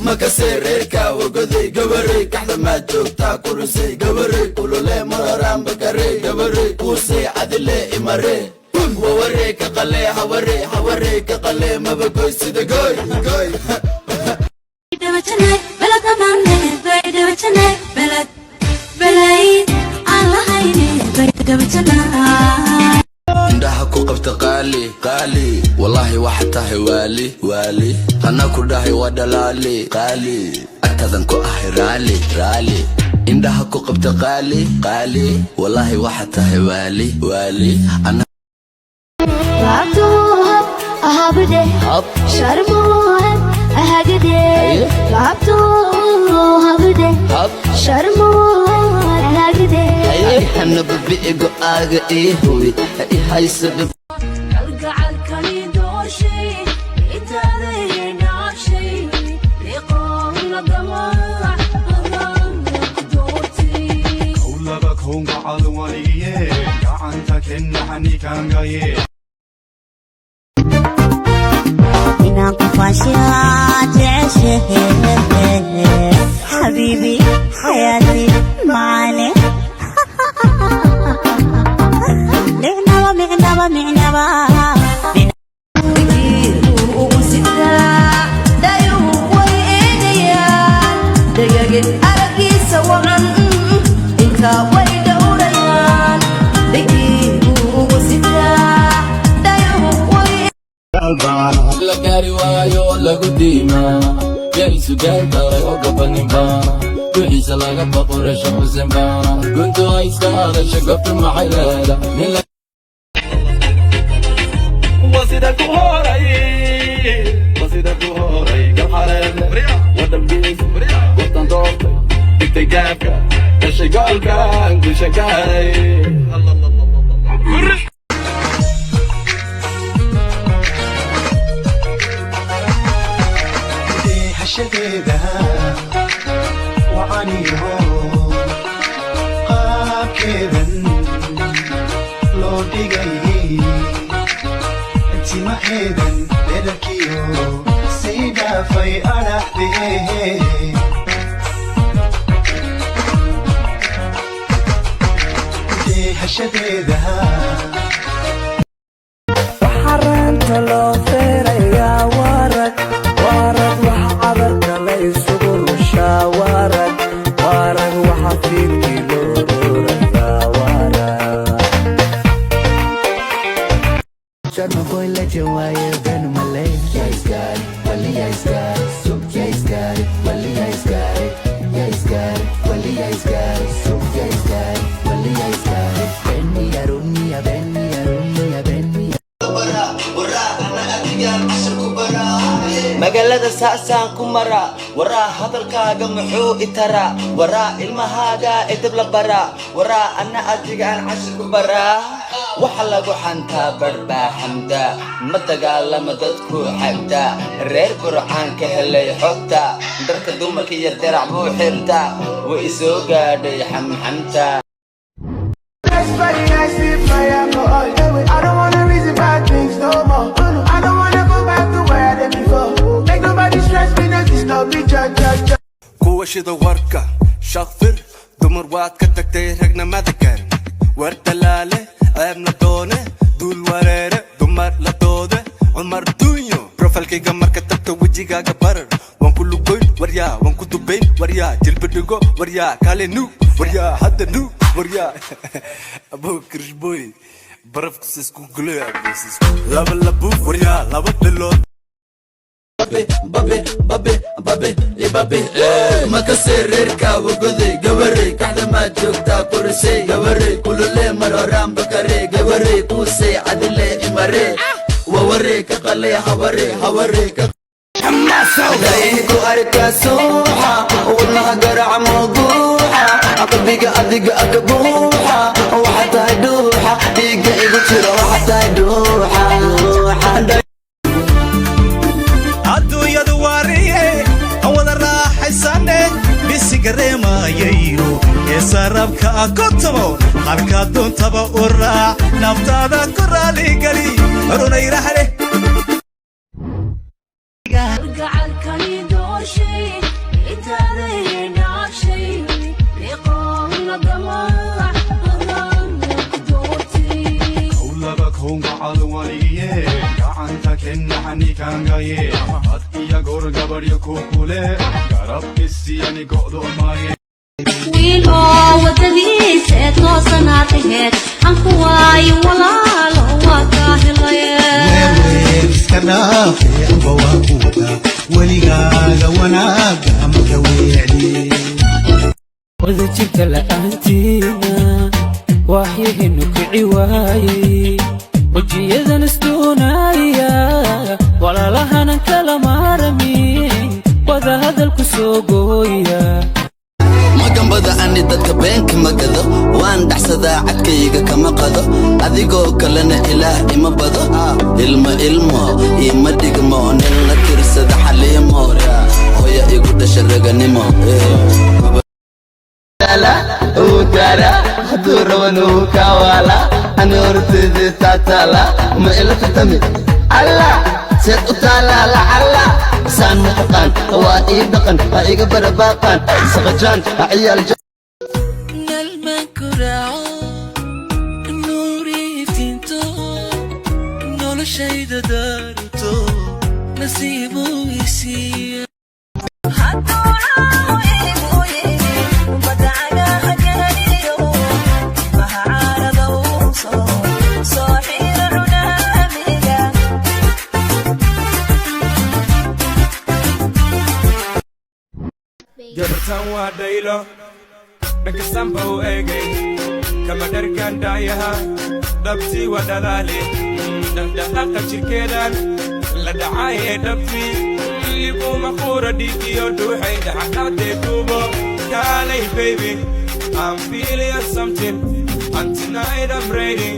مكسريركا وقضي قبري كحد ما جوكتا كرسي قبري قولوا لي مرارام بكري قبري كوسي عدلي إماري ووريك قلي حوريك قلي ما بقوي سيدا قوي بلد أمامي بيد وجني بلد بلايد الله هيني بيد وجني عندها كوكب قالي والله واحد والي أنا كلها ودلالي قالي أكثر كو رالي عندها كوكب قالي والله واحد والي أنا لعبتوها أهابدي شرموها أهاجدي لعبتوها بدي شرموها أهاجدي أنا ببيقو آغا هوي هاي سبب أرجع الكلي دوشي إتاري ناشي لقوم لقماع غضام قدوتي كل بكون بعضوانية كعنتا كنحني كان غاية إنا قفاشيات عشه حبيبي حياتي معاني معنبا بكير وستا دايو ويديا دقاقين أرقي سوغن انتا ويدوريان بكير وستا دايو ويديا لقاري وايو لقديما يالسو قال داري وقبنبا وحيس لقب قرش حسنبا كنت عايزة شقف المحلالة وسيدة كهوري قل حريم ودم بيس وطن دورتي بكتي جابكا كشي قولكا نقول شكاري الله حشدها وعنيه قاب كذا لو دقايقي ما حيدا لركيو سيدا في أرحبه دي حشدها وحرنت لو فيريا ورد وحعبرك ليس قرشا ورد وحفيد كيلورورك ورد شرم بوي لجوايا بينو ملي يا إسكاري ولي يا إسكاري سوق يا إسكاري ولي يا إسكاري يا إسكاري ولي يا إسكاري سوق يا إسكاري ولي يا إسكاري بني يا رومي يا بني يا رومي يا بني magaalada saasaan ku mara waraa hadalkaaga muxuu itara waraa ilmahaaga edeb la bara waraa anna adiga aan cashir ku bara waxa lagu xantaa barbaa xamda ma dagaalama dadku xagda reer burcaan ka helay xogta darka dumarka iyo dirac buu xirta way soo gaadhay xamxamta I don't wanna reason bad things no more. I don't wanna go back to where I did before. Make nobody stress me, no disturb me, cha. Kuwa shida warka, shaqfir, dumar waad ka tagtay ragna madakan. War dalaale, ceeb la doone, dul wareere, dumar la doode, Umar dunyo. Profilkayga marka tagto wajigaaga barar. Waan ku lugoyn, waryaa, waan ku dubayn, waryaa, jilba dhigo, waryaa, kaale nu, waryaa, hadda nu, waryaa. Abo kirishboy. برفق سيسكو قلوع بيسيسكو لابا لابو وريا لابا بلون بابي يا بابي ما كسريركا وقضي قوري كحدا ما جوكتا كرسي قوري كل لي مرورام بكري قوري كوسي عدلي إماري ووريك قلي حوريك حماسة دايكو أركا سوحة والله قرع موضوحة قلبيك أدق أكبوحة وحتى يدوحة ديقا يقتل وحتى يدوحة عدو يا دواريه أول راح يسنة بسيقري ما ييرو يسربك أكتمو حركات دون تبا أورا نفتادا كرالي قلي روني رحله أرجع الكلي دوشي Kennahani kangaye At iya gor gabaryo kukule Garab isiyani godo maye wiil oo wadadiisa eed noosanaa taheed aan ku waayo walaalo waa kaa helaye iska dhaafe amba waa kuuda weligaaga wanaaga maka weecdi wadajirka la'aantiina waxyahinu kici waayey wajiyadan isdoonaya walaalahanan kala maaramin wada hadalku soo gooya magambada ani dadka beenka magado waan dhaxsadaa cadkayga kama qado adigoo kalena ilaah ima bado ilmo ima dhigmo nin la tirsada xaliimo hooya igu dhasha raganimo utara hadduu rabanuu kawaala ani horteedii taataala ma ila tatami alla seed u taala lacalla saan ma taqaan waa ii dhaqan ha iga barabaaqaan saqajaan ha ciyaal nalman kuraaco nuuri iftiinto noloshayda daarto nasiibu isiiya jartan waa dhaylo dhagasanba u eegay kama dhargan dhaayaha dhabtii waa dhalaale dhaqdhaqaaqa jirkeedan la dhacaayee dhabtii igu maquura dhiigiyo dhuuxay dhaxaqaadee duubo kaalay baby I'm feeling something and tonight I'm ready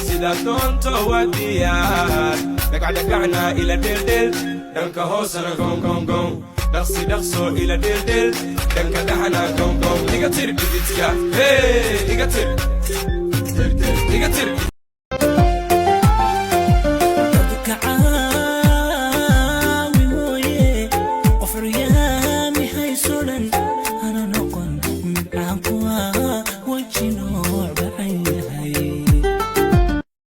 sidaa doonto waa diyaar dhagacdhagacna ila dheeldheel dhanka hoosana gongongong dhaqso ila dheeldheel dhanka dhaxana gongong iga tir dhididka hey iga tir